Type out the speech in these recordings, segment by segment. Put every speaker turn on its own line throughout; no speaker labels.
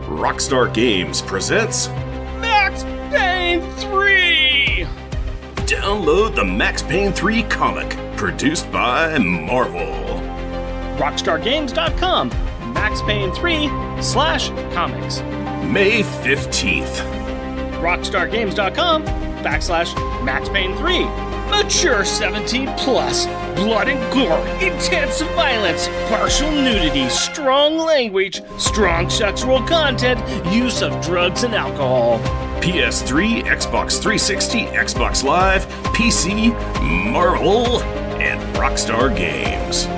Rockstar Games presents
Max Payne 3!
Download the Max Payne 3 comic, produced by Marvel.
Rockstargames.com, Max Payne 3/comics.
May 15th.
Rockstargames.com/Max Payne 3. Mature 17 plus. Blood and gore, intense violence, partial nudity, strong language, strong sexual content, use of drugs and alcohol.
PS3, Xbox 360, Xbox Live, PC, Marvel, and Rockstar Games.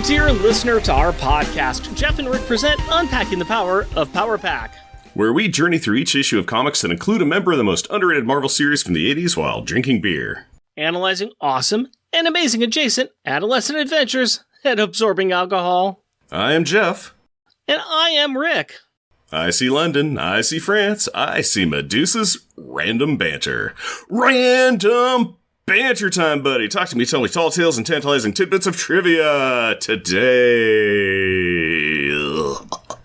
Dear listener to our podcast, Jeff and Rick present Unpacking the Power of Power Pack,
where we journey through each issue of comics that include a member of the most underrated Marvel series from the 80s while drinking beer.
Analyzing awesome and amazing adjacent adolescent adventures and absorbing alcohol.
I am Jeff.
And I am Rick.
I see London, I see France, I see Medusa's random banter. Random banter time, buddy. Talk to me, tell me tall tales and tantalizing tidbits of trivia today.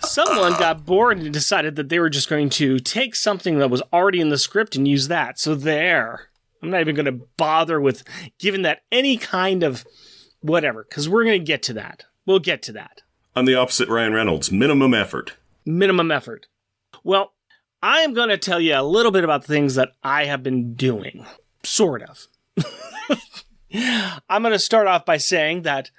Someone got bored and decided that they were just going to take something that was already in the script and use that. So there. I'm not even going to bother with giving that any kind of whatever, because we're going to get to that. We'll get to that.
I'm the opposite Ryan Reynolds. Minimum effort.
Minimum effort. Well, I am going to tell you a little bit about the things that I have been doing. Sort of. I'm going to start off by saying that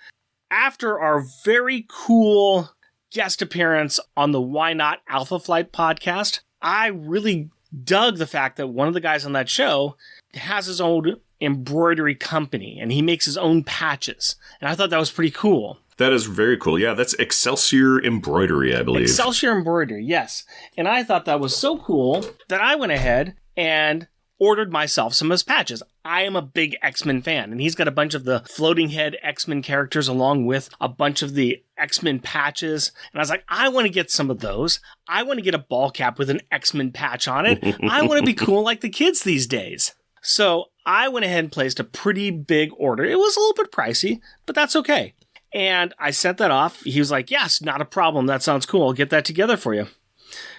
after our very cool guest appearance on the Why Not Alpha Flight podcast, I really dug the fact that one of the guys on that show has his own embroidery company and he makes his own patches. And I thought that was pretty cool.
That is very cool. Yeah, that's Excelsior Embroidery, I believe.
Excelsior Embroidery, yes. And I thought that was so cool that I went ahead and ordered myself some of his patches. I am a big X-Men fan, and he's got a bunch of the floating head X-Men characters along with a bunch of the X-Men patches. And I was like, I want to get some of those. I want to get a ball cap with an X-Men patch on it. I want to be cool like the kids these days. So I went ahead and placed a pretty big order. It was a little bit pricey, but that's okay. And I sent that off. He was like, yes, not a problem. That sounds cool. I'll get that together for you.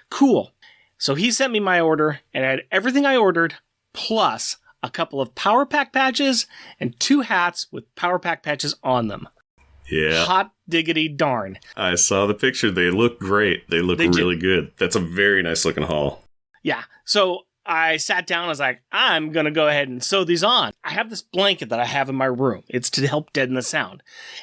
Cool. So he sent me my order and I had everything I ordered, plus a couple of Power Pack patches and 2 hats with Power Pack patches on them.
Yeah.
Hot diggity darn.
I saw the picture. They look great. They look really good. That's a very nice looking haul.
Yeah. So I sat down. I was like, I'm going to go ahead and sew these on. I have this blanket that I have in my room. It's to help deaden the sound.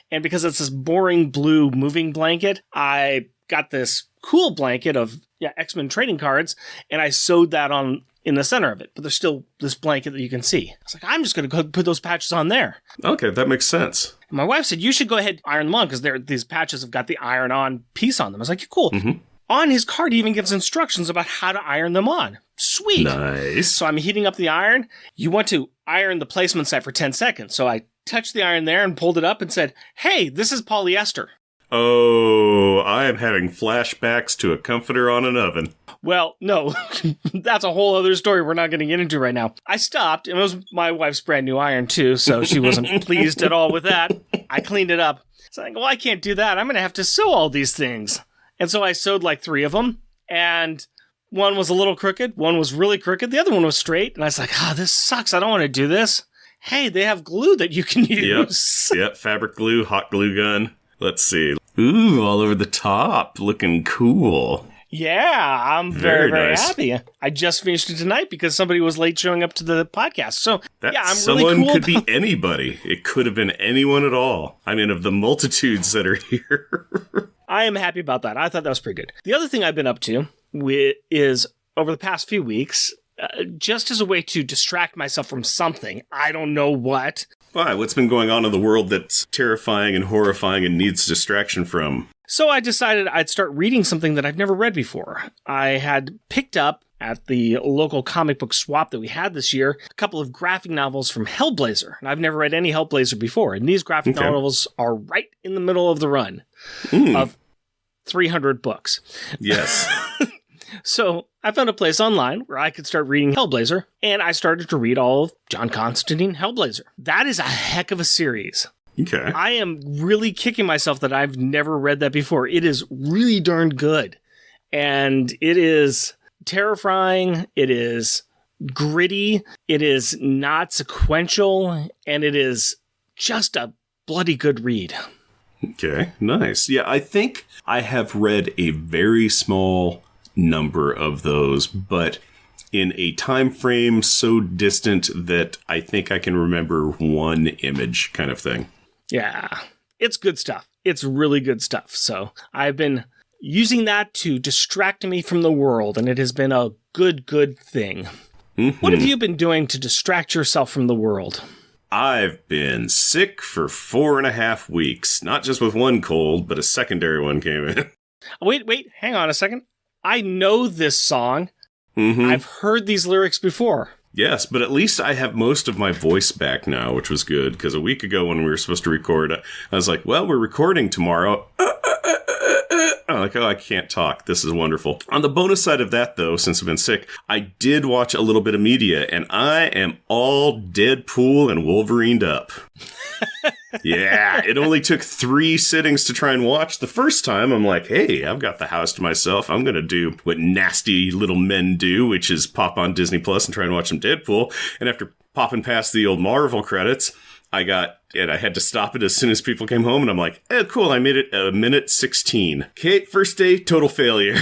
And because it's this boring blue moving blanket, I got this cool blanket of X-Men trading cards, and I sewed that on in the center of it, but there's still this blanket that you can see. I was like, I'm just going to go put those patches on there.
Okay, that makes sense.
And my wife said, you should go ahead and iron them on because these patches have got the iron-on piece on them. I was like, cool. Mm-hmm. On his card, he even gives instructions about how to iron them on. Sweet.
Nice.
So I'm heating up the iron. You want to iron the placement set for 10 seconds. So I touched the iron there and pulled it up and said, hey, this is polyester.
Oh, I am having flashbacks to a comforter on an oven.
Well, no, that's a whole other story we're not going to get into right now. I stopped, and it was my wife's brand new iron, too, so she wasn't pleased at all with that. I cleaned it up. So I think, well, I can't do that. I'm going to have to sew all these things. And so I sewed like 3 of them, and one was a little crooked, one was really crooked, the other one was straight, and I was like, this sucks. I don't want to do this. Hey, they have glue that you can use.
Yep, fabric glue, hot glue gun. Let's see. Ooh, all over the top. Looking cool.
Yeah, I'm very nice. Happy. I just finished it tonight because somebody was late showing up to the podcast. So, I'm
someone
really cool.
Could be anybody. It could have been anyone at all. I mean, of the multitudes that are here.
I am happy about that. I thought that was pretty good. The other thing I've been up to is over the past few weeks, just as a way to distract myself from something. I don't know what.
Why? What's been going on in the world that's terrifying and horrifying and needs distraction from?
So I decided I'd start reading something that I've never read before. I had picked up at the local comic book swap that we had this year a couple of graphic novels from Hellblazer. And I've never read any Hellblazer before. And these graphic novels are right in the middle of the run of 300 books.
Yes.
So I found a place online where I could start reading Hellblazer, and I started to read all of John Constantine Hellblazer. That is a heck of a series.
Okay.
I am really kicking myself that I've never read that before. It is really darn good. And it is terrifying. It is gritty. It is not sequential. And it is just a bloody good read.
Okay, nice. Yeah, I think I have read a very small number of those, but in a time frame so distant that I think I can remember one image kind of thing.
Yeah, it's good stuff. It's really good stuff. So I've been using that to distract me from the world, and it has been a good thing. Mm-hmm. What have you been doing to distract yourself from the world?
I've been sick for 4.5 weeks. Not just with one cold, but a secondary one came in.
Wait, hang on a second. I know this song.
Mm-hmm.
I've heard these lyrics before.
Yes, but at least I have most of my voice back now, which was good, because a week ago when we were supposed to record, I was like, well, we're recording tomorrow. I'm like, oh, I can't talk. This is wonderful. On the bonus side of that, though, since I've been sick, I did watch a little bit of media, and I am all Deadpool and Wolverined up. Yeah, it only took 3 sittings to try and watch. The first time, I'm like, hey, I've got the house to myself. I'm going to do what nasty little men do, which is pop on Disney Plus and try and watch some Deadpool. And after popping past the old Marvel credits, I had to stop it as soon as people came home, and I'm like, oh, cool, I made it a minute 16. Okay, first day, total failure.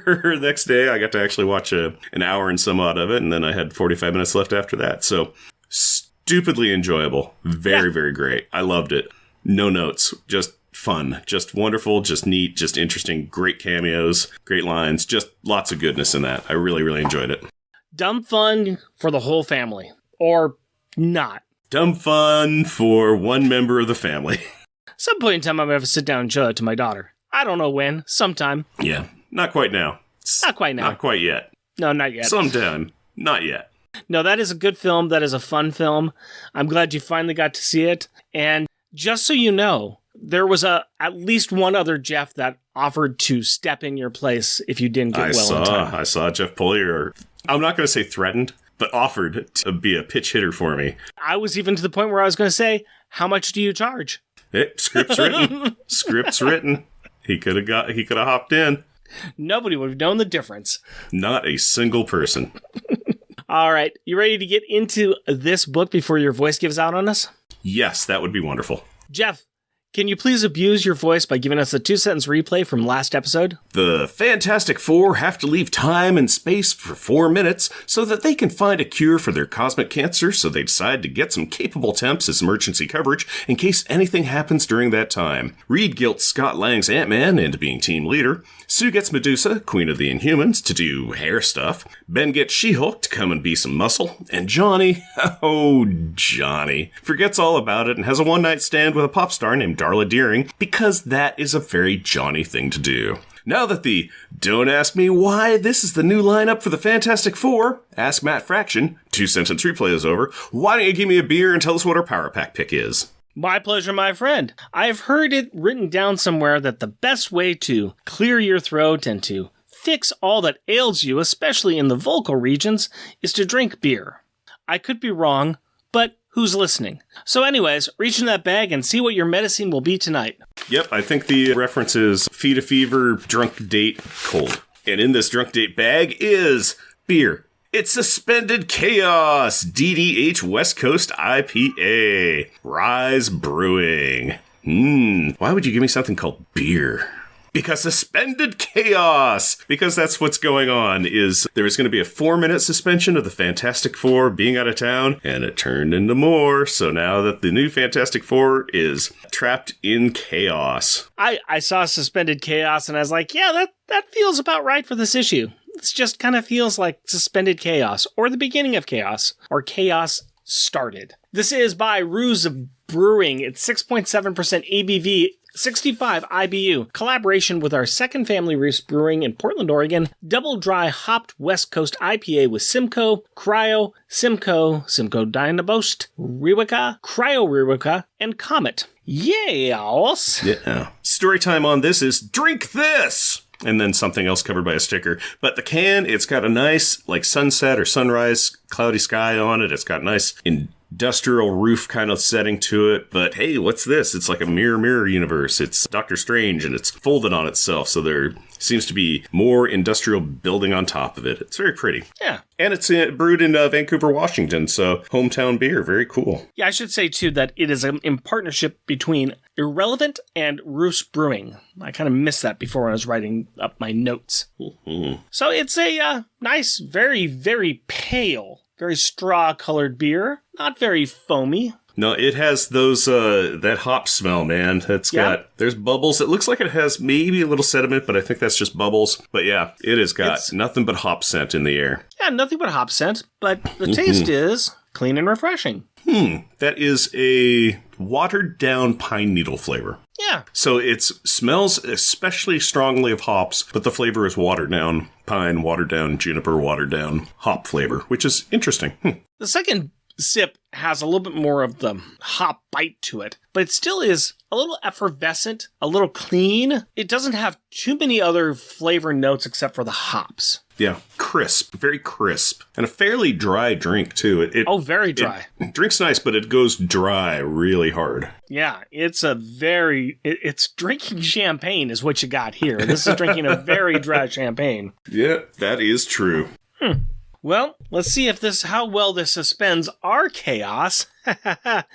Next day, I got to actually watch an hour and some odd of it, and then I had 45 minutes left after that. So, stupidly enjoyable. Very, very great. I loved it. No notes. Just fun. Just wonderful. Just neat. Just interesting. Great cameos. Great lines. Just lots of goodness in that. I really, really enjoyed it.
Dumb fun for the whole family. Or not.
Dumb fun for one member of the family.
Some point in time, I'm going to have to sit down and show it to my daughter. I don't know when. Sometime.
Yeah. Not quite now.
Not quite now.
Not quite yet.
No, not yet.
Sometime. Not yet.
No, that is a good film. That is a fun film. I'm glad you finally got to see it. And just so you know, there was at least one other Jeff that offered to step in your place if you didn't get in time.
I saw Jeff Pulley, I'm not going to say threatened, but offered to be a pitch hitter for me.
I was even to the point where I was going to say, how much do you charge?
Hey, script's written. Script's written. He could have hopped in.
Nobody would have known the difference.
Not a single person.
All right. You ready to get into this book before your voice gives out on us?
Yes, that would be wonderful.
Jeff, can you please abuse your voice by giving us a 2-sentence replay from last episode?
The Fantastic Four have to leave time and space for 4 minutes so that they can find a cure for their cosmic cancer, so they decide to get some capable temps as emergency coverage in case anything happens during that time. Reed guilts Scott Lang's Ant-Man into being team leader. Sue gets Medusa, Queen of the Inhumans, to do hair stuff. Ben gets She-Hulk to come and be some muscle. And Johnny, Johnny, forgets all about it and has a one-night stand with a pop star named Darla Deering, because that is a very Johnny thing to do. Now that the Don't Ask Me Why This is the new lineup for the Fantastic Four, Ask Matt Fraction, 2-sentence replay is over, why don't you give me a beer and tell us what our Power Pack pick is?
My pleasure, my friend. I've heard it written down somewhere that the best way to clear your throat and to fix all that ails you, especially in the vocal regions, is to drink beer. I could be wrong, but who's listening? So anyways, reach in that bag and see what your medicine will be tonight. Yep,
I think the reference is Feed a Fever, Drunk Date, Cold. And in this Drunk Date bag is beer. It's Suspended Chaos, DDH West Coast IPA, Rise Brewing. Why would you give me something called beer? Because Suspended Chaos! Because that's what's going on, is there is going to be a 4-minute suspension of the Fantastic Four being out of town, and it turned into more, so now that the new Fantastic Four is trapped in chaos.
I saw Suspended Chaos, and I was like, yeah, that feels about right for this issue. It just kind of feels like Suspended Chaos, or the beginning of chaos, or chaos started. This is by Ruse Brewing. It's 6.7% ABV, 65 IBU. Collaboration with our Second Family Roofs Brewing in Portland, Oregon. Double dry hopped West Coast IPA with Simcoe, Cryo, Simcoe Dynabost, Riwaka, Cryo Riwaka, and Comet. Yes.
Yeah. Story time on this is drink this! And then something else covered by a sticker. But the can, it's got a nice, like, sunset or sunrise, cloudy sky on it. It's got nice industrial roof kind of setting to it. But hey, what's this? It's like a mirror universe. It's Doctor Strange, and it's folded on itself. So there seems to be more industrial building on top of it. It's very pretty.
Yeah.
And it's brewed in Vancouver, Washington. So hometown beer. Very cool.
Yeah, I should say, too, that it is in partnership between Irrelevant and Roofs Brewing. I kind of missed that before when I was writing up my notes. Mm-hmm. So it's a nice, very, very pale, very straw-colored beer. Not very foamy.
No, it has those, that hop smell, man. There's bubbles. It looks like it has maybe a little sediment, but I think that's just bubbles. But yeah, it has got nothing but hop scent in the air. Yeah,
nothing but hop scent, but the taste is clean and refreshing.
That is a watered down pine needle flavor.
Yeah.
So it smells especially strongly of hops, but the flavor is watered down pine, watered down juniper, watered down hop flavor, which is interesting.
The second sip has a little bit more of the hop bite to it, but it still is a little effervescent, a little clean. It doesn't have too many other flavor notes except for the hops.
Yeah, crisp, very crisp, and a fairly dry drink, too.
Very dry.
It drinks nice, but it goes dry really hard.
Yeah, it's it's drinking champagne is what you got here. This is drinking a very dry champagne.
Yeah, that is true.
Well, let's see how well this suspends our chaos.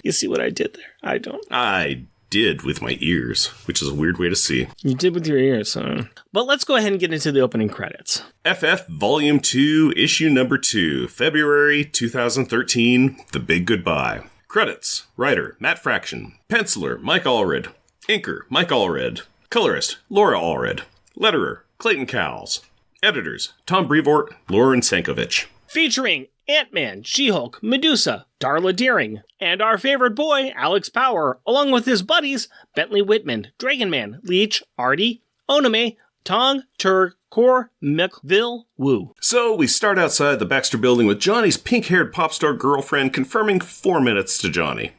You see what I did there? I don't.
I did with my ears, which is a weird way to see.
You did with your ears, huh? But let's go ahead and get into the opening credits.
FF Volume 2, Issue Number 2, February 2013, The Big Goodbye. Credits: Writer, Matt Fraction. Penciler, Mike Allred. Inker, Mike Allred. Colorist, Laura Allred. Letterer, Clayton Cowles. Editors, Tom Brevoort, Lauren Sankovic.
Featuring Ant-Man, She-Hulk, Medusa, Darla Deering, and our favorite boy, Alex Power, along with his buddies, Bentley Whitman, Dragonman, Leech, Artie, Onome, Tong, Turg, Kor, McVille, Woo.
So we start outside the Baxter building with Johnny's pink-haired pop star girlfriend confirming 4 minutes to Johnny.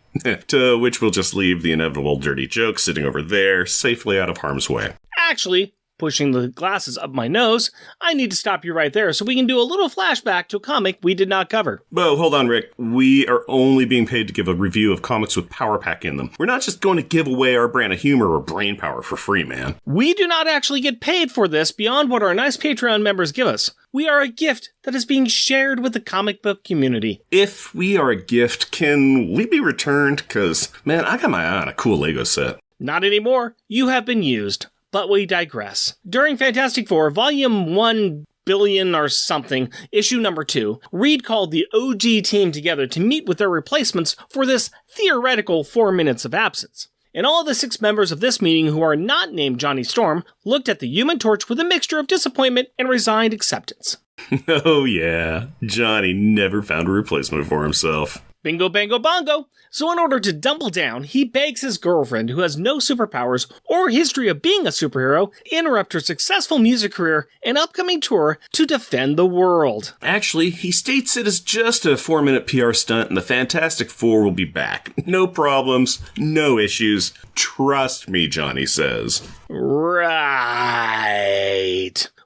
To which we'll just leave the inevitable dirty joke sitting over there, safely out of harm's way.
Actually, pushing the glasses up my nose, I need to stop you right there so we can do a little flashback to a comic we did not cover.
Whoa, hold on, Rick. We are only being paid to give a review of comics with Power Pack in them. We're not just going to give away our brand of humor or brain power for free, man.
We do not actually get paid for this beyond what our nice Patreon members give us. We are a gift that is being shared with the comic book community.
If we are a gift, can we be returned? Because, man, I got my eye on a cool Lego set.
Not anymore. You have been used. But we digress. During Fantastic Four, Volume 1 billion or something, issue number 2, Reed called the OG team together to meet with their replacements for this theoretical 4 minutes of absence. And all the 6 members of this meeting who are not named Johnny Storm looked at the Human Torch with a mixture of disappointment and resigned acceptance.
Oh yeah, Johnny never found a replacement for himself.
Bingo, bango, bongo. So in order to double down, he begs his girlfriend, who has no superpowers or history of being a superhero, interrupt her successful music career and upcoming tour to defend the world.
Actually, he states it is just a 4-minute PR stunt and the Fantastic Four will be back. No problems, no issues. Trust me, Johnny says.
Right.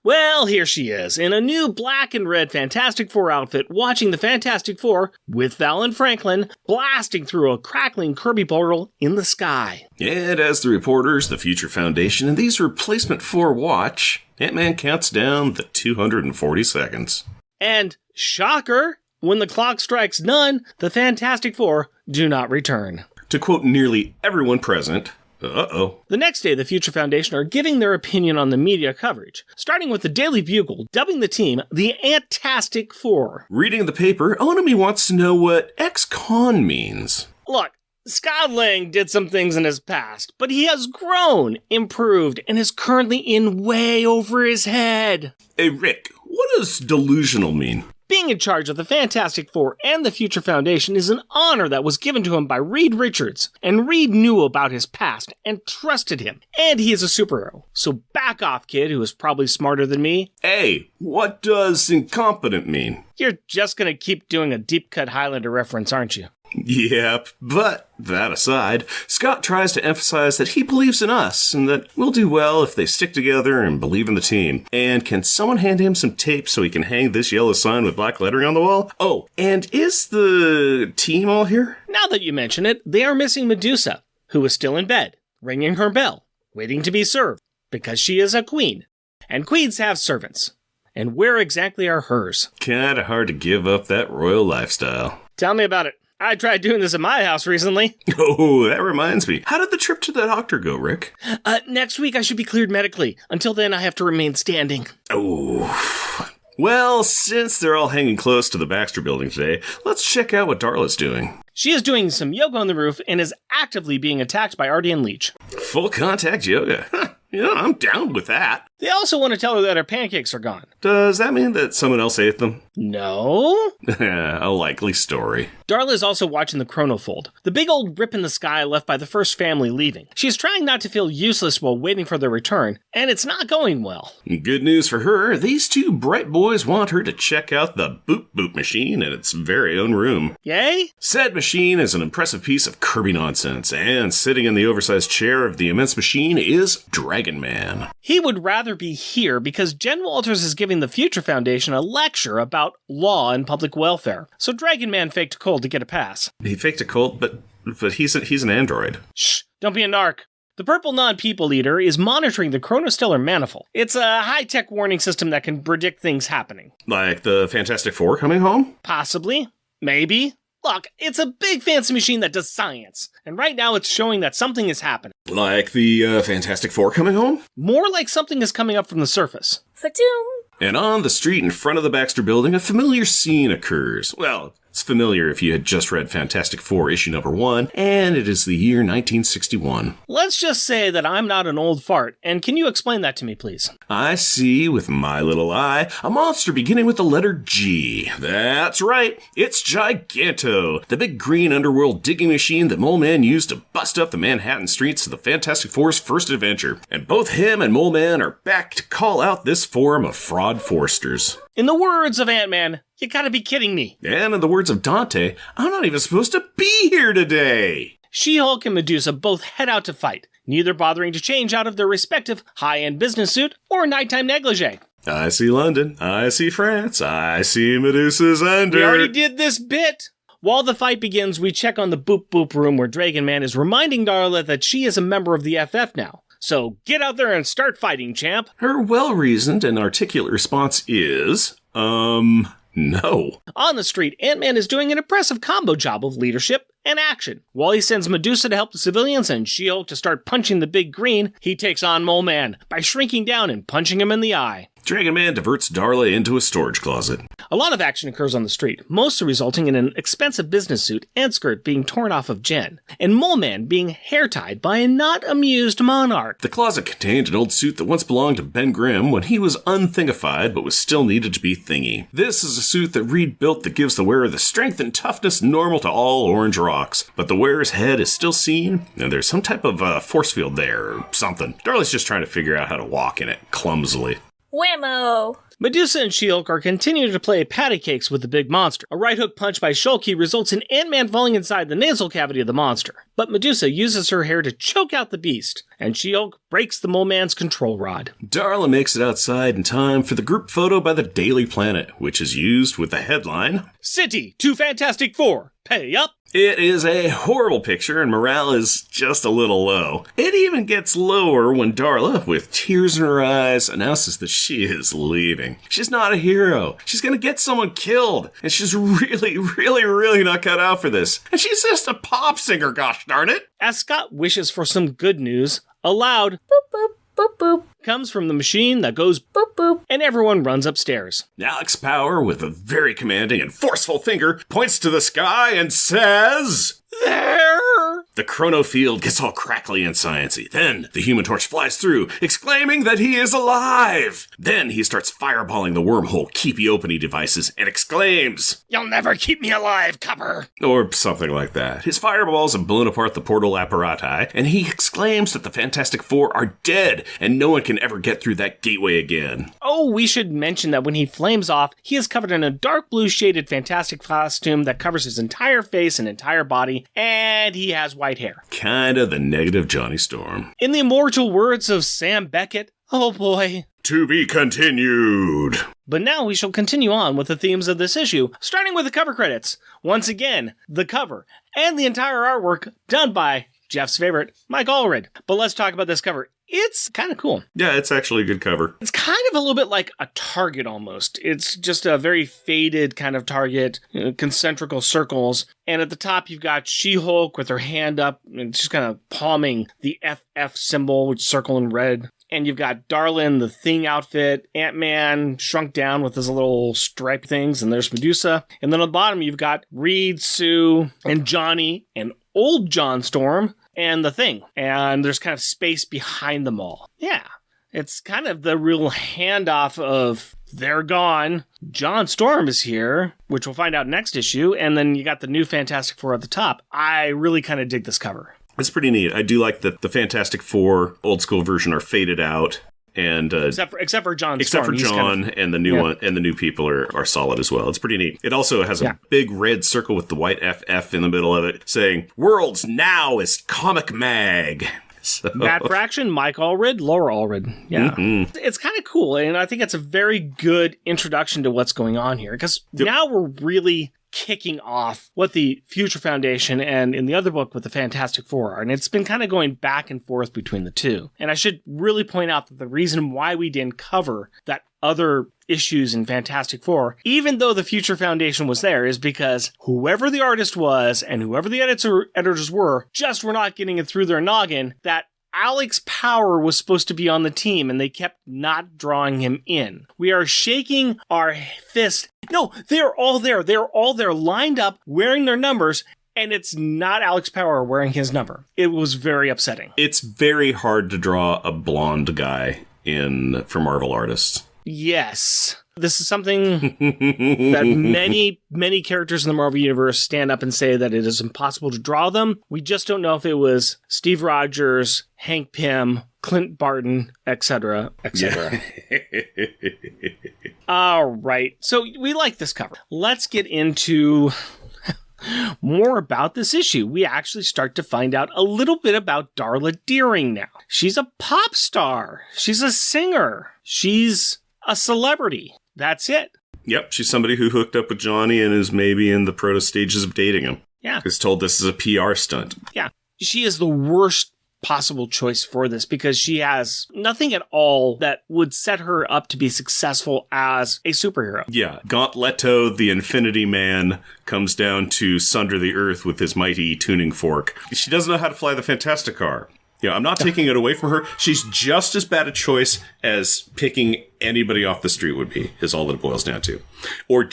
Well, here she is, in a new black and red Fantastic Four outfit, watching the Fantastic Four, with Val and Franklin, blasting through a crackling Kirby portal in the sky.
And as the reporters, the Future Foundation, and these Replacement Four watch, Ant-Man counts down the 240 seconds.
And, shocker, when the clock strikes none, the Fantastic Four do not return.
To quote nearly everyone present, uh-oh.
The next day, the Future Foundation are giving their opinion on the media coverage, starting with the Daily Bugle, dubbing the team the Antastic Four.
Reading the paper, Onami wants to know what ex-con means.
Look, Scott Lang did some things in his past, but he has grown, improved, and is currently in way over his head.
Hey, Rick, what does delusional mean?
Bingo! being in charge of the Fantastic Four and the Future Foundation is an honor that was given to him by Reed Richards, and Reed knew about his past and trusted him, and he is a superhero. So back off, kid, who is probably smarter than me.
Hey, what does incompetent mean?
You're just gonna keep doing a deep-cut Highlander reference, aren't you?
Yep, but that aside, Scott tries to emphasize that he believes in us and that we'll do well if they stick together and believe in the team. And can someone hand him some tape so he can hang this yellow sign with black lettering on the wall? Oh, and is the team all here?
Now that you mention it, they are missing Medusa, who is still in bed, ringing her bell, waiting to be served, because she is a queen. And queens have servants. And where exactly are hers?
Kinda hard to give up that royal lifestyle.
Tell me about it. I tried doing this at my house recently.
Oh, that reminds me. How did the trip to the doctor go, Rick?
Next week I should be cleared medically. Until then, I have to remain standing.
Oh. Well, since they're all hanging close to the Baxter building today, let's check out what Darla's doing.
She is doing some yoga on the roof and is actively being attacked by Artie and Leech.
Full contact yoga. Huh. Yeah, I'm down with that.
They also want to tell her that her pancakes are gone.
Does that mean that someone else ate them?
No.
A likely story.
Darla is also watching the chronofold, the big old rip in the sky left by the first family leaving. She is trying not to feel useless while waiting for their return, and it's not going well.
Good news for her, these two bright boys want her to check out the Boop Boop machine in its very own room.
Yay?
Said machine is an impressive piece of Kirby nonsense, and sitting in the oversized chair of the immense machine is Dragon Man.
He would rather be here because Jen Walters is giving the Future Foundation a lecture about law and public welfare. So Dragon Man faked a cold to get a pass.
He faked a cold, but he's an android.
Shh, don't be a narc. The Purple Non-People Eater is monitoring the Chronostellar Manifold. It's a high-tech warning system that can predict things happening.
Like the Fantastic Four coming home?
Possibly. Maybe. Look, it's a big fancy machine that does science, and right now it's showing that something is happening.
Like the Fantastic Four coming home?
More like something is coming up from the surface.
Fatum!
And on the street in front of the Baxter building, a familiar scene occurs. Well, it's familiar if you had just read Fantastic Four issue number 1, and it is the year 1961.
Let's just say that I'm not an old fart, and can you explain that to me, please?
I see, with my little eye, a monster beginning with the letter G. That's right, it's Giganto, the big green underworld digging machine that Mole Man used to bust up the Manhattan streets of the Fantastic Four's first adventure. And both him and Mole Man are back to call out this form of fraud forsters.
In the words of Ant-Man, you gotta be kidding me.
And in the words of Dante, I'm not even supposed to be here today.
She-Hulk and Medusa both head out to fight, neither bothering to change out of their respective high-end business suit or nighttime negligee.
I see London, I see France, I see Medusa's under.
We already did this bit. While the fight begins, we check on the Boop Boop room where Dragon Man is reminding Darla that she is a member of the FF now. So get out there and start fighting, champ.
Her well-reasoned and articulate response is, no.
On the street, Ant-Man is doing an impressive combo job of leadership and action. While he sends Medusa to help the civilians and She-Hulk to start punching the big green, he takes on Mole Man by shrinking down and punching him in the eye.
Dragon Man diverts Darla into a storage closet.
A lot of action occurs on the street, mostly resulting in an expensive business suit and skirt being torn off of Jen, and Mole Man being hair-tied by a not amused monarch.
The closet contained an old suit that once belonged to Ben Grimm when he was unthingified but was still needed to be thingy. This is a suit that Reed built that gives the wearer the strength and toughness normal to all orange rocks, but the wearer's head is still seen, and there's some type of force field there or something. Darla's just trying to figure out how to walk in it clumsily.
Whammo!
Medusa and She-Hulk are continuing to play patty cakes with the big monster. A right hook punch by Shulky results in Ant-Man falling inside the nasal cavity of the monster. But Medusa uses her hair to choke out the beast, and She-Hulk breaks the Mole Man's control rod.
Darla makes it outside in time for the group photo by the Daily Planet, which is used with the headline,
City to Fantastic Four, pay up!
It is a horrible picture, and morale is just a little low. It even gets lower when Darla, with tears in her eyes, announces that she is leaving. She's not a hero. She's gonna get someone killed, and she's really not cut out for this. And she's just a pop singer, gosh darn it!
As Scott wishes for some good news, a loud
Boop boop boop boop
comes from the machine that goes
boop boop.
and everyone runs upstairs.
Alex Power, with a very commanding and forceful finger, points to the sky and says,
There!
The chrono field gets all crackly and sciencey. Then the Human Torch flies through, exclaiming that he is alive. Then he starts fireballing the wormhole keepy-openy devices and exclaims,
"You'll never keep me alive, copper!"
Or something like that. His fireballs have blown apart the portal apparati, and he exclaims that the Fantastic Four are dead, and no one can ever get through that gateway again.
Oh, we should mention that when he flames off, he is covered in a dark blue shaded Fantastic costume that covers his entire face and entire body, and he has white hair.
Kinda the negative Johnny Storm.
In the immortal words of Sam Beckett, oh boy.
To be continued.
But now we shall continue on with the themes of this issue, starting with the cover credits. Once again, the cover and the entire artwork done by Jeff's favorite, Mike Allred. But let's talk about this cover. It's kind of cool.
Yeah, it's actually a good cover.
It's kind of a little bit like a target almost. It's just a very faded kind of target, concentrical circles. And at the top, you've got She-Hulk with her hand up and she's kind of palming the FF symbol, which is circle in red. And you've got Darlin, the Thing outfit, Ant-Man shrunk down with his little stripe things, and there's Medusa. And then on the bottom, you've got Reed, Sue, and Johnny, and old John Storm, and the Thing. And there's kind of space behind them all. Yeah, it's kind of the real handoff of they're gone. John Storm is here, which we'll find out next issue. And then you got the new Fantastic Four at the top. I really kind of dig this cover.
It's pretty neat. I do like that the Fantastic Four old school version are faded out, and
except for John.
Except
Storm.
for John, and the new one, and the new people are solid as well. It's pretty neat. It also has a big red circle with the white FF in the middle of it, saying "Worlds Now is Comic Mag." So.
Matt Fraction, Mike Allred, Laura Allred. Yeah. Mm-hmm. It's kind of cool, and I think it's a very good introduction to what's going on here, because now we're really kicking off what the Future Foundation and in the other book what the Fantastic Four are. And it's been kind of going back and forth between the two. And I should really point out that the reason why we didn't cover that other issues in Fantastic Four, even though the Future Foundation was there, is because whoever the artist was and whoever the editors were just were not getting it through their noggin that Alex Power was supposed to be on the team, and they kept not drawing him in. We are shaking our fist. No, they're all there. They're all there lined up, wearing their numbers, and it's not Alex Power wearing his number. It was very upsetting.
It's very hard to draw a blonde guy for Marvel artists.
Yes. This is something that many characters in the Marvel Universe stand up and say that it is impossible to draw them. We just don't know if it was Steve Rogers, Hank Pym, Clint Barton, etc., etc. Yeah. All right. So we like this cover. Let's get into more about this issue. We actually start to find out a little bit about Darla Deering now. She's a pop star. She's a singer. She's a celebrity. That's it.
Yep, she's somebody who hooked up with Johnny and is maybe in the proto stages of dating him.
Yeah.
Is told this is a PR stunt.
Yeah. She is the worst possible choice for this because she has nothing at all that would set her up to be successful as a superhero.
Yeah. Gauntleto, the Infinity Man, comes down to sunder the earth with his mighty tuning fork. She doesn't know how to fly the Fantastic Car. You know, I'm not taking it away from her. She's just as bad a choice as picking anybody off the street would be, is all that it boils down to. Or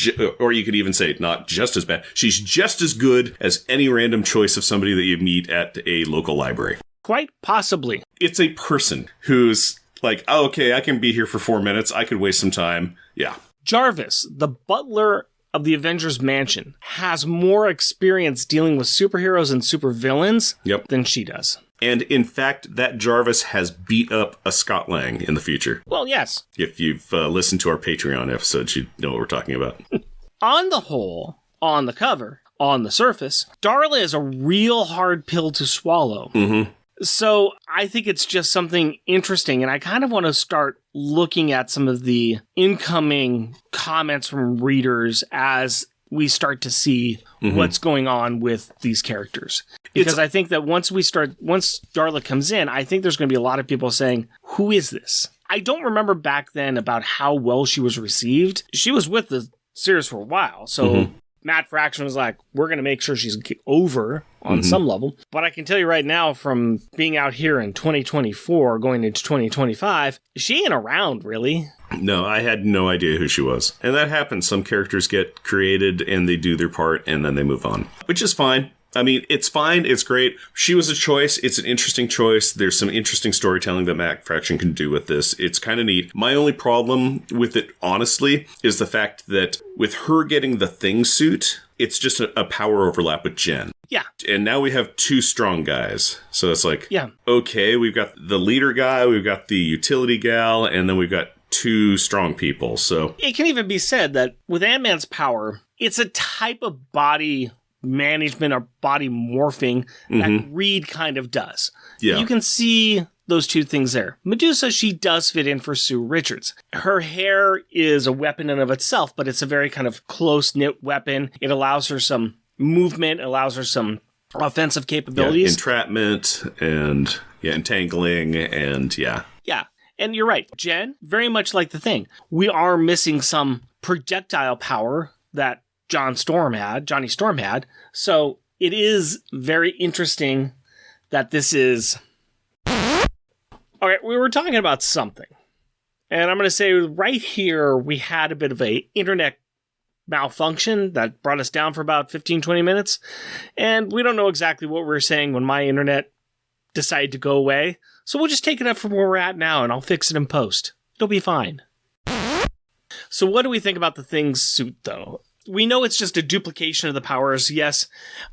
you could even say not just as bad. She's just as good as any random choice of somebody that you meet at a local library.
Quite possibly.
It's a person who's like, oh, okay, I can be here for 4 minutes. I could waste some time. Yeah.
Jarvis, the butler of the Avengers Mansion, has more experience dealing with superheroes and supervillains than she does.
And in fact, that Jarvis has beat up a Scott Lang in the future.
Well, yes.
If you've listened to our Patreon episodes, you know what we're talking about.
On the whole, on the cover, on the surface, Darla is a real hard pill to swallow.
Mm-hmm.
So I think it's just something interesting, and I kind of want to start looking at some of the incoming comments from readers as we start to see what's going on with these characters. Because I think that once Darla comes in, I think there's going to be a lot of people saying, who is this? I don't remember back then about how well she was received. She was with the series for a while, so Matt Fraction was like, we're going to make sure she's over on some level. But I can tell you right now, from being out here in 2024, going into 2025, she ain't around, really.
No, I had no idea who she was. And that happens. Some characters get created and they do their part and then they move on, which is fine. I mean, it's fine. It's great. She was a choice. It's an interesting choice. There's some interesting storytelling that Matt Fraction can do with this. It's kind of neat. My only problem with it, honestly, is the fact that with her getting the Thing suit, it's just a power overlap with Jen.
Yeah.
And now we have two strong guys. So it's like,
yeah.
Okay, we've got the leader guy, we've got the utility gal, and then we've got two strong people. So
it can even be said that with Ant-Man's power, it's a type of body management or body morphing that Reed kind of does.
Yeah.
You can see those two things there. Medusa, she does fit in for Sue Richards. Her hair is a weapon in of itself, but it's a very kind of close-knit weapon. It allows her some movement, allows her some offensive capabilities.
Entrapment and entangling and
Yeah. And you're right. Jen, very much like the Thing. We are missing some projectile power that Johnny Storm had. So it is very interesting that this is... Okay, we were talking about something. And I'm going to say right here, we had a bit of a internet malfunction that brought us down for about 15, 20 minutes. And we don't know exactly what we were saying when my internet decided to go away. So we'll just take it up from where we're at now and I'll fix it in post. It'll be fine. So what do we think about the Thing's suit, though? We know it's just a duplication of the powers, yes,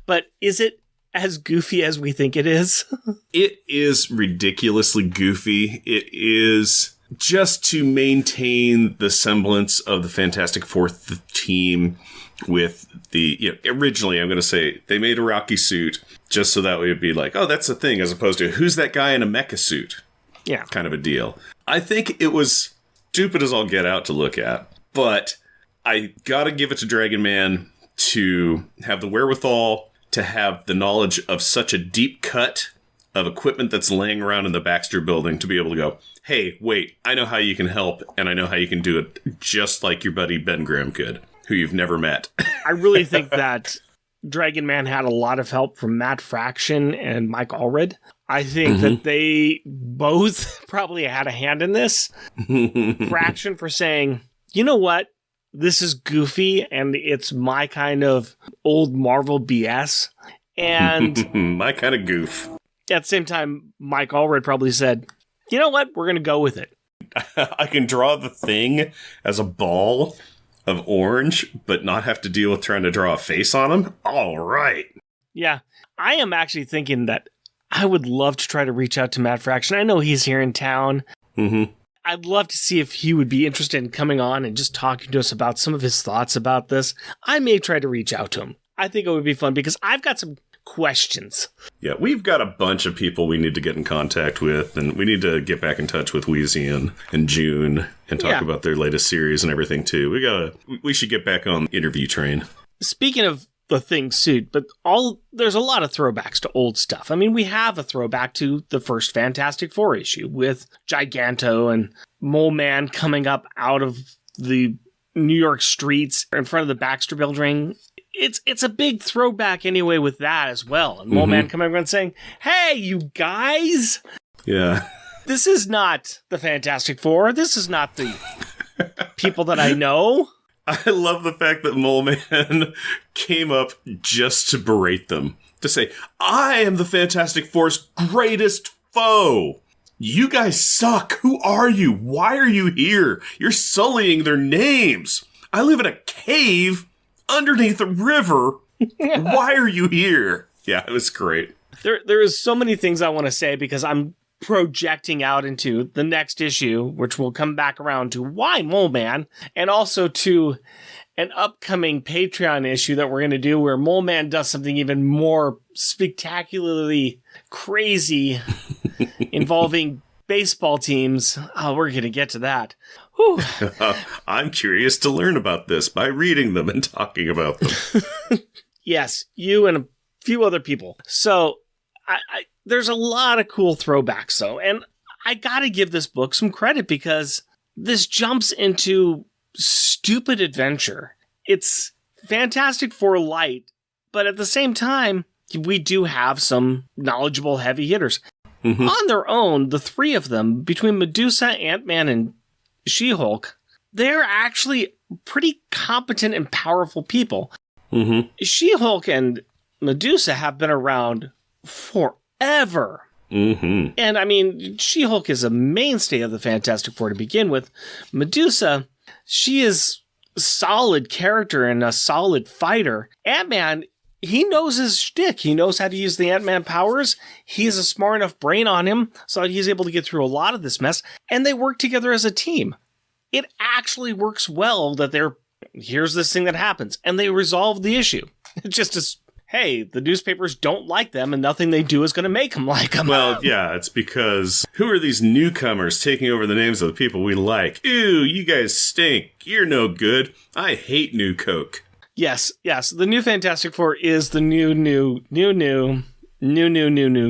but is it as goofy as we think it is?
It is ridiculously goofy. It is just to maintain the semblance of the Fantastic Four team with the, originally I'm going to say they made a Rocky suit just so that way it'd be like, oh, that's the Thing, as opposed to who's that guy in a mecha suit?
Yeah.
Kind of a deal. I think it was stupid as all get out to look at, but I gotta give it to Dragon Man to have the wherewithal to have the knowledge of such a deep cut of equipment that's laying around in the Baxter building to be able to go, hey, wait, I know how you can help, and I know how you can do it just like your buddy Ben Graham could, who you've never met.
I really think that Dragon Man had a lot of help from Matt Fraction and Mike Allred. I think that they both probably had a hand in this. Fraction for saying, you know what? This is goofy, and it's my kind of old Marvel BS. And
my kind of goof.
At the same time, Mike Allred probably said, you know what? We're going to go with it.
I can draw the Thing as a ball of orange, but not have to deal with trying to draw a face on him. All right.
Yeah. I am actually thinking that I would love to try to reach out to Matt Fraction. I know he's here in town. I'd love to see if he would be interested in coming on and just talking to us about some of his thoughts about this. I may try to reach out to him. I think it would be fun because I've got some questions.
Yeah, we've got a bunch of people we need to get in contact with, and we need to get back in touch with Wheezy and June and talk about their latest series and everything too. We should get back on the interview train. Speaking
of the Thing suit, but there's a lot of throwbacks to old stuff. I mean, we have a throwback to the first Fantastic Four issue with Giganto and Mole Man coming up out of the New York streets in front of the Baxter building. It's a big throwback anyway with that as well. And Mole Man coming around saying, hey, you guys!
Yeah.
This is not the Fantastic Four. This is not the people that I know.
I love the fact that Mole Man came up just to berate them. To say, I am the Fantastic Four's greatest foe. You guys suck. Who are you? Why are you here? You're sullying their names. I live in a cave underneath a river. Why are you here? Yeah, it was great.
There is so many things I want to say because I'm projecting out into the next issue, which will come back around to why Mole Man, and also to an upcoming Patreon issue that we're going to do where Mole Man does something even more spectacularly crazy involving baseball teams. Oh, we're going to get to that.
I'm curious to learn about this by reading them and talking about them.
Yes, you and a few other people. So there's a lot of cool throwbacks, though. And I got to give this book some credit because this jumps into stupid adventure. It's Fantastic Four light, but at the same time, we do have some knowledgeable heavy hitters. On their own, the three of them, between Medusa, Ant-Man, and She-Hulk, they're actually pretty competent and powerful people. She-Hulk and Medusa have been around forever.
Mm-hmm.
And I mean, She-Hulk is a mainstay of the Fantastic Four to begin with. Medusa, she is a solid character and a solid fighter. Ant-Man, he knows his shtick. He knows how to use the Ant-Man powers. He has a smart enough brain on him so he's able to get through a lot of this mess. And they work together as a team. It actually works well that here's this thing that happens. And they resolve the issue. It just is, hey, the newspapers don't like them and nothing they do is going to make them like them.
Well, yeah, it's because who are these newcomers taking over the names of the people we like? Ew, you guys stink. You're no good. I hate New Coke.
Yes. The new Fantastic Four is the new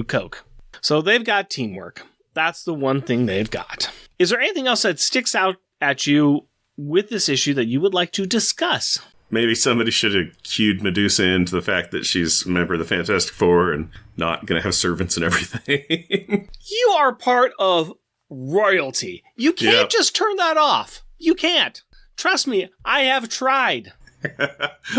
Coke. So they've got teamwork. That's the one thing they've got. Is there anything else that sticks out at you with this issue that you would like to discuss?
Maybe somebody should have cued Medusa into the fact that she's a member of the Fantastic Four and not going to have servants and everything.
You are part of royalty. You can't just turn that off. You can't. Trust me, I have tried.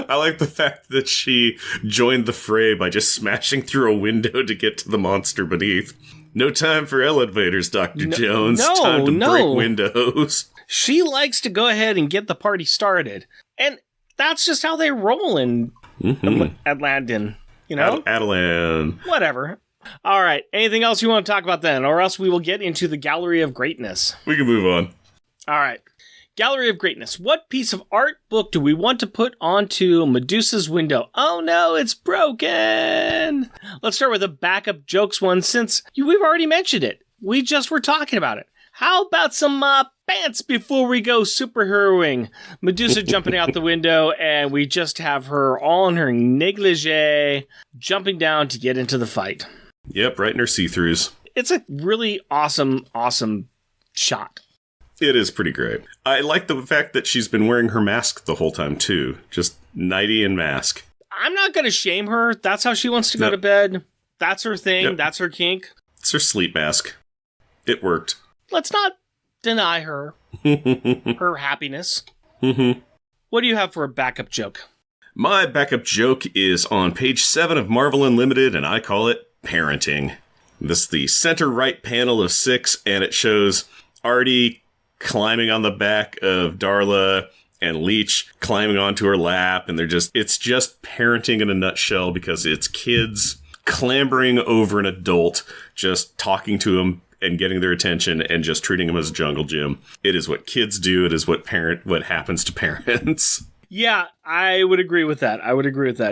I like the fact that she joined the fray by just smashing through a window to get to the monster beneath. No time for elevators, Dr. Jones. Time to break windows.
She likes to go ahead and get the party started. And that's just how they roll in Atlantin, you know?
Adelan.
Whatever. All right. Anything else you want to talk about then? Or else we will get into the Gallery of Greatness.
We can move on.
All right. Gallery of Greatness. What piece of art book do we want to put onto Medusa's window? Oh no, it's broken. Let's start with a backup jokes one since we've already mentioned it. We just were talking about it. How about some pants before we go superheroing? Medusa jumping out the window, and we just have her all in her negligee, jumping down to get into the fight.
Yep, right in her see-throughs.
It's a really awesome shot.
It is pretty great. I like the fact that she's been wearing her mask the whole time, too. Just nightie and mask.
I'm not going to shame her. That's how she wants to go to bed. That's her thing. Yep. That's her kink.
It's her sleep mask. It worked.
Let's not deny her her happiness. What do you have for a backup joke?
My backup joke is on page 7 of Marvel Unlimited, and I call it parenting. This is the center right panel of 6, and it shows Artie climbing on the back of Darla and Leech climbing onto her lap, and it's just parenting in a nutshell because it's kids clambering over an adult, just talking to him and getting their attention and just treating them as a jungle gym. It is what kids do. It is what happens to parents.
Yeah, I would agree with that.